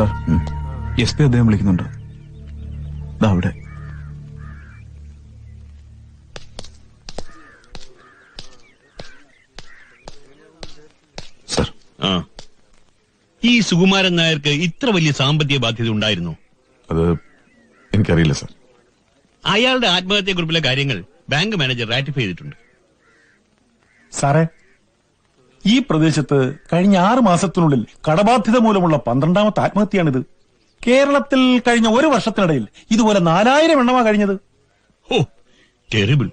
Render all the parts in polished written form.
Sir, SP അദ്ദേഹം വിളിക്കുന്നുണ്ട്. അവിടെ സാർ. ഈ സുകുമാരൻ നായർക്ക് ഇത്ര വലിയ സാമ്പത്തിക ബാധ്യത ഉണ്ടായിരുന്നു? അത് എനിക്കറിയില്ല സാർ. അയാളുടെ ആത്മഹത്യാക്കുറിപ്പിലെ കാര്യങ്ങൾ ബാങ്ക് മാനേജർ റാറ്റിഫൈ ചെയ്തിട്ടുണ്ട്. സാറേ, ഈ പ്രദേശത്ത് കഴിഞ്ഞ 6 മാസത്തിനുള്ളിൽ കടബാധ്യത മൂലമുള്ള 12ാമത്തെ ആത്മഹത്യയാണിത്. കേരളത്തിൽ കഴിഞ്ഞ 1 വർഷത്തിനിടയിൽ ഇതുപോലെ 4000 എണ്ണമാ കഴിഞ്ഞത്. ഓ, ടെറിബിൾ.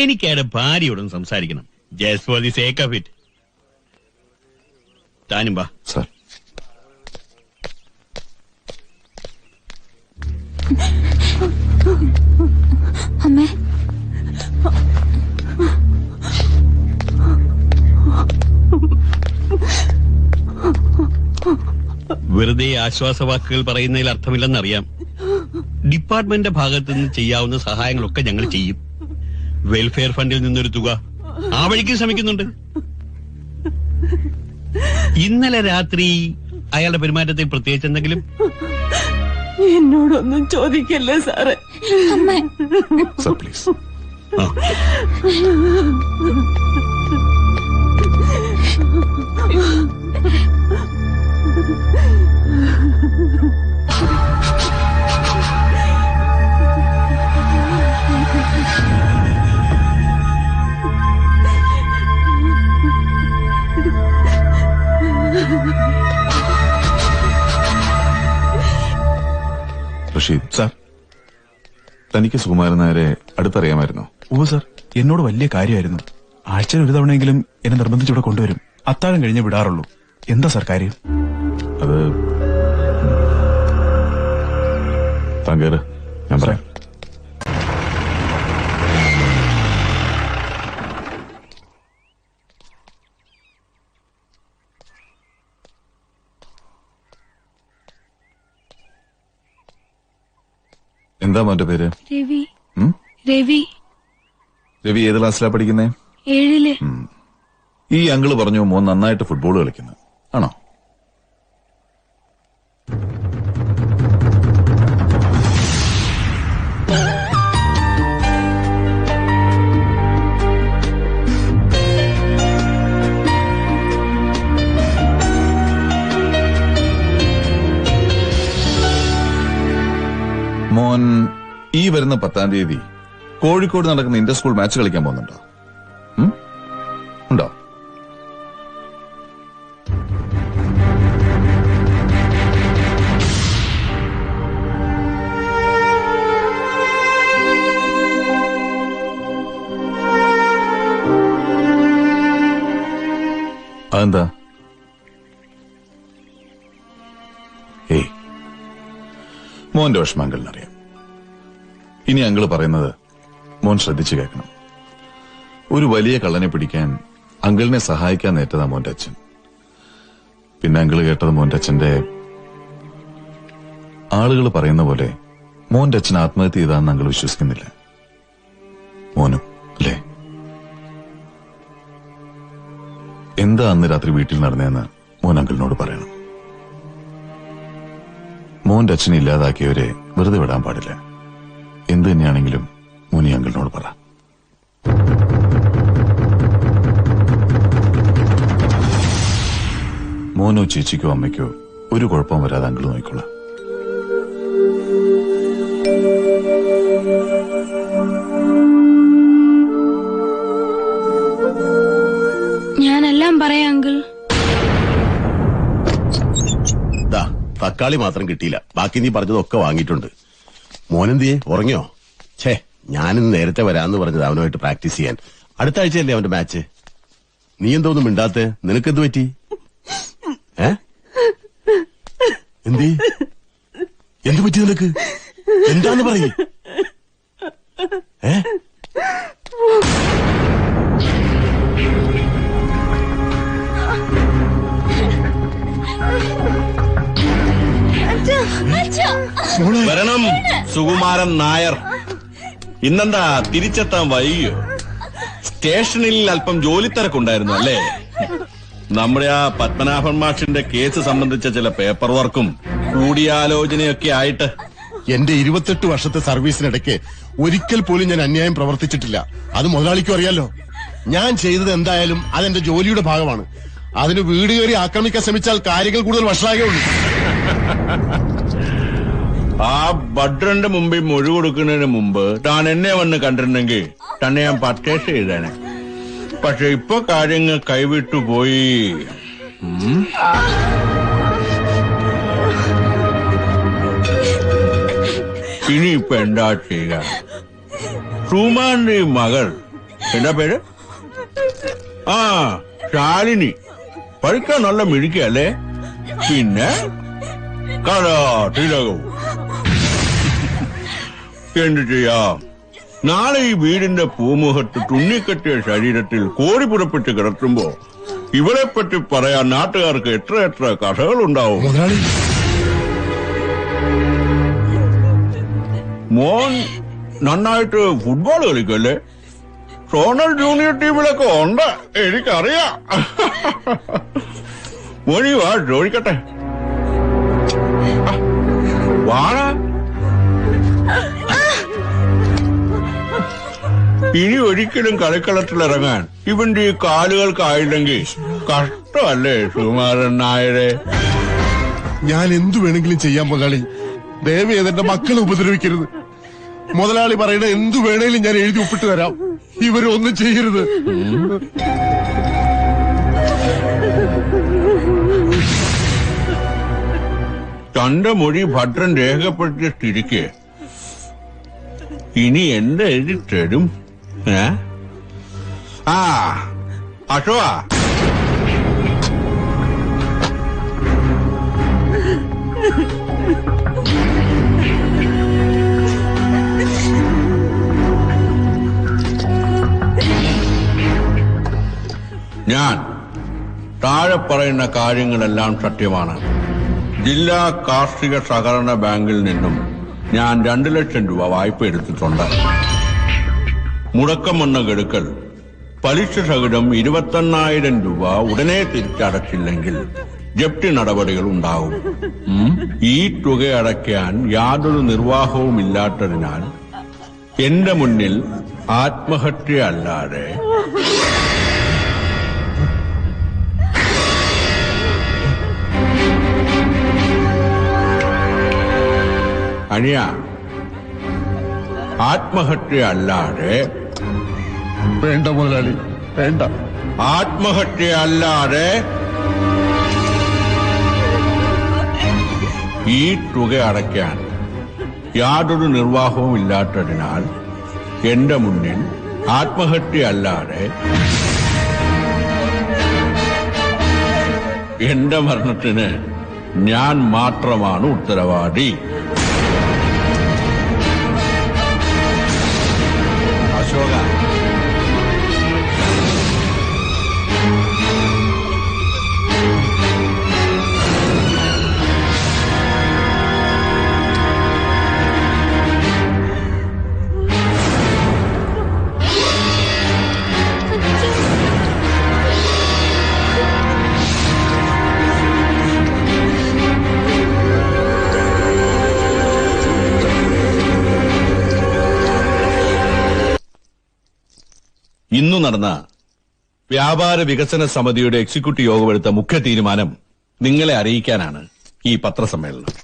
എനിക്ക് അയാളുടെ ഭാര്യയോടും സംസാരിക്കണം. Just for the sake of it. താനും വാ. സാർ. അമ്മേ, വെറുതെ ആശ്വാസവാക്കുകൾ പറയുന്നതിൽ അർത്ഥമില്ലെന്നറിയാം. ഡിപ്പാർട്ട്മെന്റിന്റെ ഭാഗത്തു നിന്ന് ചെയ്യാവുന്ന സഹായങ്ങളൊക്കെ ഞങ്ങൾ ചെയ്യും. വെൽഫെയർ ഫണ്ടിൽ നിന്നൊരു തുക ആ വഴിക്ക് ശ്രമിക്കുന്നുണ്ട്. ഇന്നലെ രാത്രി അയാളുടെ പെരുമാറ്റത്തിൽ പ്രത്യേകിച്ച് എന്തെങ്കിലും? എന്നോടൊന്നും ചോദിക്കല്ലേ സാറേ. അമ്മേ, സാർ പ്ലീസ്. റഷീദ് സാർ, തനിക്ക് സുകുമാരൻ നായരെ അടുത്തറിയാമായിരുന്നോ? ഓ സാർ, എന്നോട് വലിയ കാര്യമായിരുന്നു. ആഴ്ചയിൽ ഒരു തവണയെങ്കിലും എന്നെ നിർബന്ധിച്ചിവിടെ കൊണ്ടുവരും. അത്താഴം കഴിഞ്ഞേ വിടാറുള്ളൂ. എന്താ സാർ കാര്യം? അത് താങ്കേര്, ഞാൻ പറയാം. എന്താ മോന്റെ പേര്? രവി. രവി. രവി ഏത് ക്ലാസ്സിലാ പഠിക്കുന്നേ? 7ല്. ഈ അങ്കിള് പറഞ്ഞു മോൻ നന്നായിട്ട് ഫുട്ബോൾ കളിക്കുന്നു, ആണോ? മോൻ ഈ വരുന്ന 10-ാം തീയതി കോഴിക്കോട് നടക്കുന്ന ഇന്റർ സ്കൂൾ മാച്ച് കളിക്കാൻ പോകുന്നുണ്ടോ? ഉണ്ടോ? അതെന്താ? ഏയ്, മോന്റെ വിഷമം അങ്കിളിനറിയാം. ഇനി അങ്കിള് പറയുന്നത് മോൻ ശ്രദ്ധിച്ചു കേൾക്കണം. ഒരു വലിയ കള്ളനെ പിടിക്കാൻ അങ്കിളിനെ സഹായിക്കാൻ നേറ്റതാ മോന്റെ അച്ഛൻ. പിന്നെ അങ്കിള് കേട്ടത് മോന്റെ അച്ഛന്റെ ആളുകൾ പറയുന്ന പോലെ മോന്റെ അച്ഛൻ ആത്മഹത്യ ചെയ്താന്ന് അങ്കിൾ വിശ്വസിക്കുന്നില്ല. മോനും അല്ലേ? എന്താ അന്ന് രാത്രി വീട്ടിൽ നടന്നതെന്ന് മോൻ അങ്കിളിനോട് പറയണം. മോന്റെ അച്ഛനെ ഇല്ലാതാക്കിയവരെ വെറുതെ വിടാൻ പാടില്ല. എന്ത് തന്നെയാണെങ്കിലും മോനി അങ്കിളിനോട് പറ. മോനോ ചേച്ചിക്കോ അമ്മയ്ക്കോ ഒരു കുഴപ്പം വരാതെ അങ്കിൾ നോക്കിക്കോളാം. ഞാനെല്ലാം പറയാം അങ്കിൾ. തക്കാളി മാത്രം കിട്ടിയില്ല, ബാക്കി നീ പറഞ്ഞതൊക്കെ വാങ്ങിയിട്ടുണ്ട്. മോനെന്തിയെ ഉറങ്ങിയോ? ഛേ, ഞാനിന്ന് നേരത്തെ വരാന്ന് പറഞ്ഞത് അവനുമായിട്ട് പ്രാക്ടീസ് ചെയ്യാൻ. അടുത്ത ആഴ്ചയല്ലേ അവന്റെ മാച്ച്. നീ എന്തോന്നും മിണ്ടാത്തെ? നിനക്കെന്ത് പറ്റി? എന്ത് പറ്റി നിനക്ക്? എന്താന്ന് പറയേ? വരണം സുകുമാരൻ നായർ. ഇന്നെന്താ തിരിച്ചെത്താൻ വൈകിയോ? സ്റ്റേഷനിൽ അല്പം ജോലി തിരക്കുണ്ടായിരുന്നു അല്ലേ? നമ്മുടെ ആ പത്മനാഭൻ മാഷിന്റെ കേസ് സംബന്ധിച്ച ചില പേപ്പർ വർക്കും കൂടിയാലോചനയൊക്കെ ആയിട്ട്. എന്റെ 28 വർഷത്തെ സർവീസിനിടയ്ക്ക് ഒരിക്കൽ പോലും ഞാൻ അന്യായം പ്രവർത്തിച്ചിട്ടില്ല. അത് മുതലാളിക്കും അറിയാലോ. ഞാൻ ചെയ്തത് എന്തായാലും അതെന്റെ ജോലിയുടെ ഭാഗമാണ്. അതിന് വീട് കയറി ആക്രമിക്കാൻ ശ്രമിച്ചാൽ കാര്യങ്ങൾ കൂടുതൽ വഷളാകുള്ളൂ. ആ ഭദ്രന്റെ മുമ്പിൽ മൊഴി കൊടുക്കുന്നതിന് മുമ്പ് താൻ എന്നെ വന്ന് കണ്ടിരുന്നെങ്കിൽ തന്നെ ഞാൻ പർച്ചേസ് ചെയ്തേനെ. പക്ഷെ ഇപ്പൊ കാര്യങ്ങൾ കൈവിട്ടു പോയി. ഇനിയിപ്പൊ എന്താ ചെയ്യുക? സുമാന്റെ മകൾ എന്താ പേര്? ആ, ശാലിനി. പഠിക്കാൻ നല്ല മിഴിക്കല്ലേ? പിന്നെ കലാതിലകവും. എന്ത് ചെയ്യാം? നാളെ ഈ വീടിന്റെ പൂമുഖത്ത് തുന്നിക്കെട്ടിയ ശരീരത്തിൽ കോടി പുറപ്പെട്ട് കിടത്തുമ്പോ ഇവരെ പറ്റി പറയാൻ നാട്ടുകാർക്ക് എത്ര കഥകളുണ്ടാവും. മുതലാളി, മോൻ നന്നായിട്ട് ഫുട്ബോൾ കളിക്കല്ലേ? സോണൽ ജൂനിയർ ടീമിലൊക്കെ ഉണ്ട്, എനിക്കറിയാം. മോനി വാ, ചോദിക്കട്ടെ. വാണ, ഇനി ഒരിക്കലും കളിക്കളത്തിലിറങ്ങാൻ ഇവന്റെ ഈ കാലുകൾക്കായില്ലെങ്കിൽ കഷ്ടമല്ലേ സുകുമാരൻ നായരെ? ഞാൻ എന്തു വേണമെങ്കിലും ചെയ്യാം മുതലാളി. ദയവ് ചെയ്ത് എന്റെ മക്കളെ ഉപദ്രവിക്കരുത്. മുതലാളി പറയുന്ന എന്തു വേണേലും ഞാൻ എഴുതി ഒപ്പിട്ട് തരാം. ഇവരൊന്നും ചെയ്യരുത്. തന്റെ മൊഴി ഭദ്രൻ രേഖപ്പെടുത്തിയ സ്ഥിതിക്ക് ഇനി എന്ത് എഴുതി തരും? ആ, അശോക, ഞാൻ താഴെ പറയുന്ന കാര്യങ്ങളെല്ലാം സത്യമാണ്. ജില്ലാ കാർഷിക സഹകരണ ബാങ്കിൽ നിന്നും ഞാൻ 2 ലക്ഷം രൂപ വായ്പ എടുത്തിട്ടുണ്ട്. മുടക്കം വന്ന ഗഡുക്കൾ പലിശ സഹിതം 21,000 രൂപ ഉടനെ തിരിച്ചടച്ചില്ലെങ്കിൽ ജപ്തി നടപടികൾ ഉണ്ടാവും. ഈ തുക അടയ്ക്കാൻ യാതൊരു നിർവാഹവുമില്ലാത്തതിനാൽ എന്റെ മുന്നിൽ ആത്മഹത്യ അല്ലാതെ അനിയ, ആത്മഹത്യ അല്ലാതെ വേണ്ട മുതലാളി, വേണ്ട. ആത്മഹത്യ അല്ലാതെ ഈ തുക അടയ്ക്കാൻ യാതൊരു നിർവാഹവും ഇല്ലാത്തതിനാൽ എന്റെ മുന്നിൽ ആത്മഹത്യ അല്ലാതെ എന്റെ മരണത്തിന് ഞാൻ മാത്രമാണ് ഉത്തരവാദി. അശോക, ഇന്നു നടന്ന വ്യാപാര വികസന സമിതിയുടെ എക്സിക്യൂട്ടീവ് യോഗമെടുത്ത മുഖ്യ തീരുമാനം നിങ്ങളെ അറിയിക്കാനാണ് ഈ പത്രസമ്മേളനം.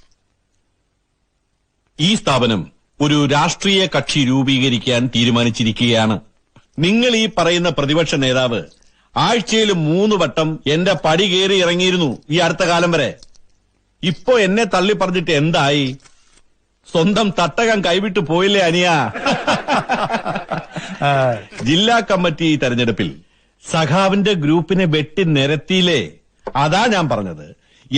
ഈ സ്ഥാപനം ഒരു രാഷ്ട്രീയ കക്ഷി രൂപീകരിക്കാൻ തീരുമാനിച്ചിരിക്കുകയാണ്. നിങ്ങൾ ഈ പറയുന്ന പ്രതിപക്ഷ നേതാവ് ആഴ്ചയിൽ 3 വട്ടം എന്റെ പടി കയറി ഇറങ്ങിയിരുന്നു ഈ അടുത്ത കാലം വരെ. ഇപ്പോ എന്നെ തള്ളി പറഞ്ഞിട്ട് എന്തായി? സ്വന്തം തട്ടകം കൈവിട്ടു പോയില്ലേ അനിയ? ജില്ലാ കമ്മിറ്റി തെരഞ്ഞെടുപ്പിൽ സഖാവിന്റെ ഗ്രൂപ്പിനെ വെട്ടി നിരത്തിയില്ലേ? അതാ ഞാൻ പറഞ്ഞത്,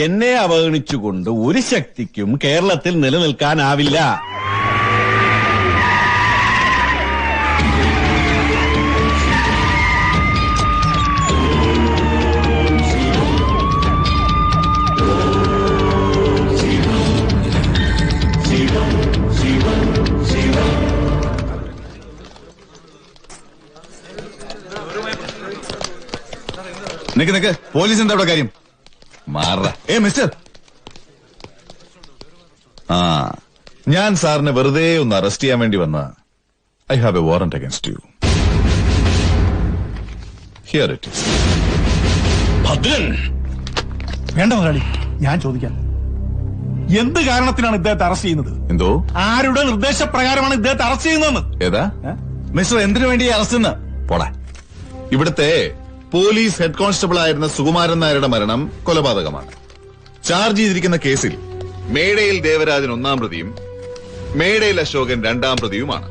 എന്നെ അവഗണിച്ചുകൊണ്ട് ഒരു ശക്തിക്കും കേരളത്തിൽ നിലനിൽക്കാനാവില്ല. നിക്ക് പോലീസ് എന്താ അവിടെ കാര്യം? മാറ. മിസ്റ്റർ, ആ ഞാൻ സാറിനെ വെറുതെ ഒന്ന് അറസ്റ്റ് ചെയ്യാൻ വേണ്ടി വന്ന I have A warrant against U. Here it is. Bhadran, വേണ്ട മുതലാളി, ഞാൻ ചോദിക്കാം. എന്ത് കാരണത്തിനാണ് ഇദ്ദേഹത്തെ അറസ്റ്റ് ചെയ്യുന്നത്? എന്തോ? ആരുടെ നിർദ്ദേശപ്രകാരമാണ് ഇദ്ദേഹത്തെ അറസ്റ്റ് ചെയ്യുന്നതെന്ന്? ഏതാ മിസ്റ്റർ? എന്തിനു വേണ്ടി അറസ്റ്റ്? പോടാ. ഇവിടുത്തെ പോലീസ് ഹെഡ് കോൺസ്റ്റബിൾ ആയിരുന്ന സുകുമാരൻ നായരുടെ മരണം കൊലപാതകമാണ്. ചാർജ് ചെയ്തിരിക്കുന്ന കേസിൽ മേടയിൽ ദേവരാജൻ 1-ാം പ്രതിയും മേടയിൽ അശോകൻ 2-ാം പ്രതിയുമാണ്.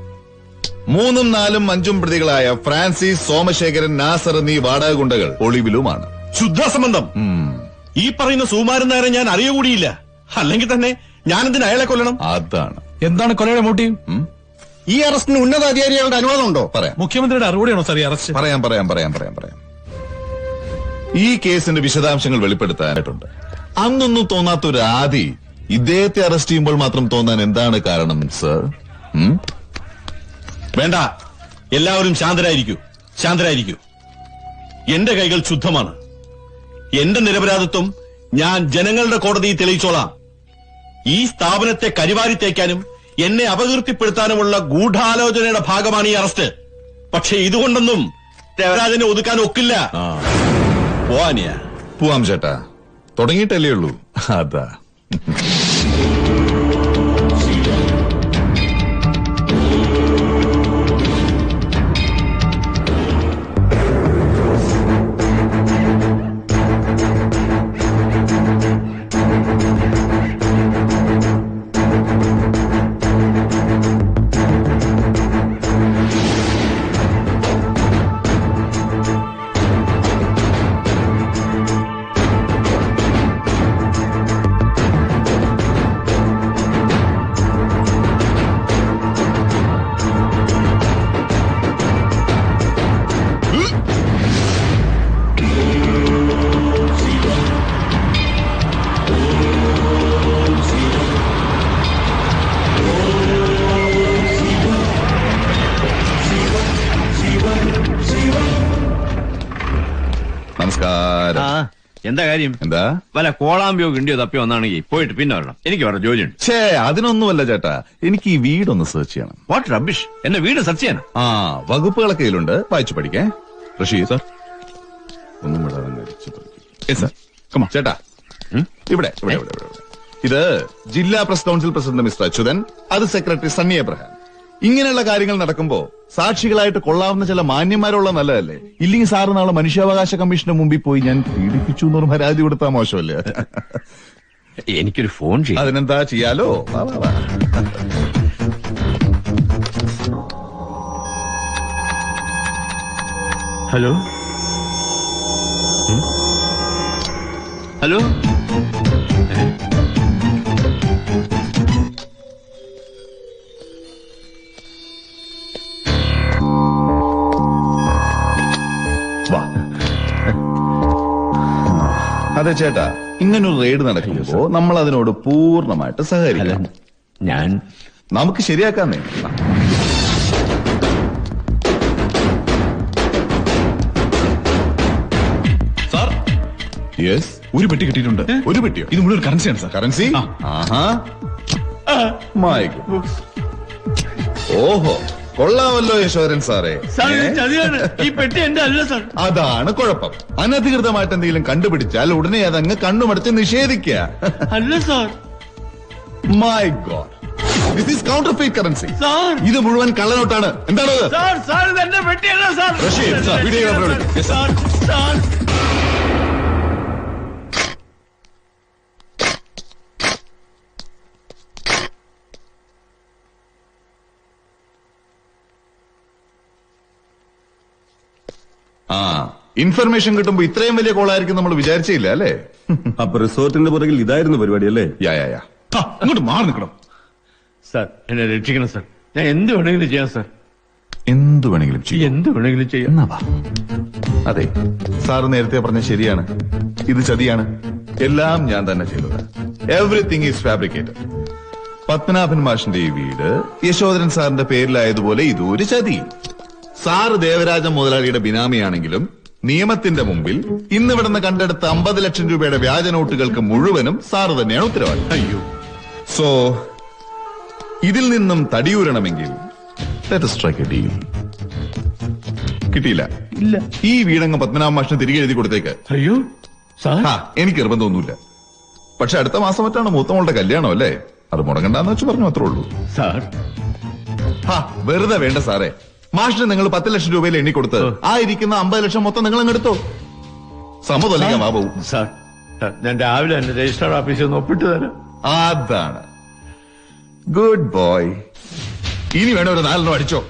3ഉം 4ഉം 5ഉം പ്രതികളായ ഫ്രാൻസിസ്, സോമശേഖരൻ, നാസർ എന്നീ വാടക ഗുണ്ടകൾ ഒളിവിലുമാണ്. ശുദ്ധസംബന്ധം. ഈ പറയുന്ന സുകുമാരൻ നായരെ ഞാൻ അറിയുകൂടിയില്ല. അല്ലെങ്കിൽ തന്നെ ഞാനെന്തിന് അയാളെ കൊല്ലണം? അതാണ്. എന്താണ് കൊലയുടെ മോട്ടീവ്? ഈ അറസ്റ്റിന് ഉന്നതാധികാരികളുടെ അനുവാദം ഉണ്ടോ? പറയാം മുഖ്യമന്ത്രിയുടെ അറിവോടെയാണോ സാർ ഈ അറസ്റ്റ്? പറയാം. ഈ കേസിന്റെ വിശദാംശങ്ങൾ വെളിപ്പെടുത്താനായിട്ടുണ്ട്. അന്നൊന്നും തോന്നാത്ത ഒരു ആദി ഇദ്ദേഹത്തെ അറസ്റ്റ് ചെയ്യുമ്പോൾ മാത്രം തോന്നാൻ എന്താണ് കാരണം സർ? വേണ്ട, എല്ലാവരും ശാന്തരായിരിക്കൂ. എന്റെ കൈകൾ ശുദ്ധമാണ്. എന്റെ നിരപരാധിത്വം ഞാൻ ജനങ്ങളുടെ കോടതിയിൽ തെളിയിച്ചോളാം. ഈ സ്ഥാപനത്തെ കരിവാരി തേക്കാനും എന്നെ അപകീർത്തിപ്പെടുത്താനുമുള്ള ഗൂഢാലോചനയുടെ ഭാഗമാണ് ഈ അറസ്റ്റ്. പക്ഷെ ഇതുകൊണ്ടൊന്നും ദേവരാജനെ ഒതുക്കാൻ ഒക്കില്ല. പോവാനിയാ? പോവാം ചേട്ടാ, തുടങ്ങിയിട്ടല്ലേ ഉള്ളൂ. അതാ. നമസ്കാരം. എന്താ കാര്യം? എന്താ? വല്ല കോളാമ്പിയോ കിണ്ടിയോ തപ്പിയോ വന്നാണെങ്കിൽ പോയിട്ട് പിന്നെ വരണം. എനിക്ക് വേറെ ജോലിയുണ്ട്. ഛേ, അതിനൊന്നുമല്ല ചേട്ടാ, എനിക്ക് ഈ വീടൊന്ന് സെർച്ച് ചെയ്യണം. What rubbish! എന്റെ വീട് സെർച്ച് ചെയ്യാൻ? വകുപ്പുകളൊക്കെ കയ്യിലുണ്ട്, വായിച്ചു പഠിക്കേ. റഷീദ് സാർ ഒന്നും വിടാതെ ചേട്ടാ, ഇവിടെ ഇത് ജില്ലാ press council president mister Achuthan, അത് സെക്രട്ടറി സണ്ണി എബ്രഹാം. ഇങ്ങനെയുള്ള കാര്യങ്ങൾ നടക്കുമ്പോ സാക്ഷികളായിട്ട് കൊള്ളാവുന്ന ചില മാന്യന്മാരുള്ള നല്ലതല്ലേ? ഇല്ലെങ്കിൽ സാറ് നാളെ മനുഷ്യാവകാശ കമ്മീഷന് മുമ്പിൽ പോയി ഞാൻ പീഡിപ്പിച്ചു എന്നൊരു പരാതി കൊടുത്താൽ മോശമല്ലേ? എനിക്കൊരു ഫോൺ ചെയ്യാം. അതിനെന്താ ചെയ്യാലോ? ഹലോ ഹലോ, അതെ ചേട്ടാ, ഇങ്ങനൊരു റെയ്ഡ് നടക്കുമ്പോ നമ്മൾ അതിനോട് പൂർണ്ണമായിട്ട് സഹകരിക്കണം. ഞാൻ നമുക്ക് ശരിയാക്കാന്നേ. Sir, yes. ഒരു പെട്ടി കിട്ടിയിട്ടുണ്ട്. ഒരു പെട്ടിയോ? ഇത് മുഴുവൻ കറൻസിയാണ് സാർ. കറൻസി? My good. ഓഹോ, കൊള്ളാമല്ലോ യശോധരൻ സാറേ. ഈ പെട്ടി എന്റെ അല്ല സാർ. അതാണ് കുഴപ്പം. അനധികൃതമായിട്ട് എന്തെങ്കിലും കണ്ടുപിടിച്ചാൽ ഉടനെ അതങ്ങ് കണ്ണുമടച്ച് നിഷേധിക്കുക. അല്ല sir. My God, this is counterfeit currency. Sir, ഇത് മുഴുവൻ കള്ളനോട്ടാണ്. എന്താണ്? സാർ സാർ, ഇത് എന്റെ പെട്ടിയല്ല സാർ. റഷീദ് സാർ, വീഡിയോഗ്രാഫറെ വിളിക്കൂ. Yes, sir. സാർ, ഇൻഫർമേഷൻ കിട്ടുമ്പോ ഇത്രയും വലിയ കോളായിരിക്കും നമ്മൾ വിചാരിച്ചില്ല അല്ലേ? അപ്പൊ റിസോർട്ടിന്റെ പുറകിൽ ഇതായിരുന്നു പരിപാടി അല്ലേ? യാ. അങ്ങോട്ട് മാറി നിൽക്കണം. സാർ, എന്നെ രക്ഷിക്കണം സാർ. ഞാൻ എന്ത് വേണമെങ്കിലും ചെയ്യാം സാർ. എന്ത് വേണമെങ്കിലും ചെയ്യും. എന്ത് വേണമെങ്കിലും ചെയ്യാം. എന്നാ വാ. അതെ, സാറ് നേരത്തെ പറഞ്ഞ ശരിയാണ്. ഇത് ചതിയാണ്. എല്ലാം ഞാൻ തന്നെ ചെയ്തത്. Everything is fabricated. പത്മനാഭൻ മാഷിന്റെ ഈ വീട് യശോധരൻ സാറിന്റെ പേരിലായതുപോലെ ഇതൊരു ചതി. സാറ് ദേവരാജൻ മുതലാളിയുടെ ബിനാമിയാണെങ്കിലും നിയമത്തിന്റെ മുമ്പിൽ ഇന്ന് ഇവിടുന്ന് കണ്ടെടുത്ത 50 ലക്ഷം രൂപയുടെ വ്യാജ നോട്ടുകൾക്ക് മുഴുവനും സാറ് തന്നെയാണ് ഉത്തരവാദി. അയ്യോ സോ ഇതിൽ നിന്നും തടിയൂരണമെങ്കിൽ let us strike a deal. കിട്ടിയില്ല. ഇല്ല. ഈ വീടങ്ങ് പത്മനാഭ മാഷിന് തിരികെ എഴുതി കൊടുത്തേക്ക്. അയ്യോ സാർ എനിക്ക് നിർബന്ധമൊന്നുമില്ല. പക്ഷെ അടുത്ത മാസം മറ്റാണ് മൂത്തമോളുടെ കല്യാണം അല്ലേ? അത് മുടങ്ങണ്ടെന്ന് വെച്ച് പറഞ്ഞു, അത്രേ ഉള്ളൂ. സാർ വെറുതെ വേണ്ട സാറേ. മാഷിന് നിങ്ങൾ 10 ലക്ഷം രൂപയിൽ എണ്ണി കൊടുത്ത് ആ ഇരിക്കുന്ന 50 ലക്ഷം മൊത്തം നിങ്ങൾ അങ്ങ് എടുത്തോ. സമ്മതമല്ലെങ്കിൽ ബാബു. സാർ ഞാൻ രാവിലെ തന്നെ രജിസ്ട്രാർ ഓഫീസിൽ നിന്ന് ഒപ്പിട്ട് തരാം. അതാണ് ഗുഡ് ബോയ്. ഇനി വേണം ഒരു 4 അടിച്ചോ.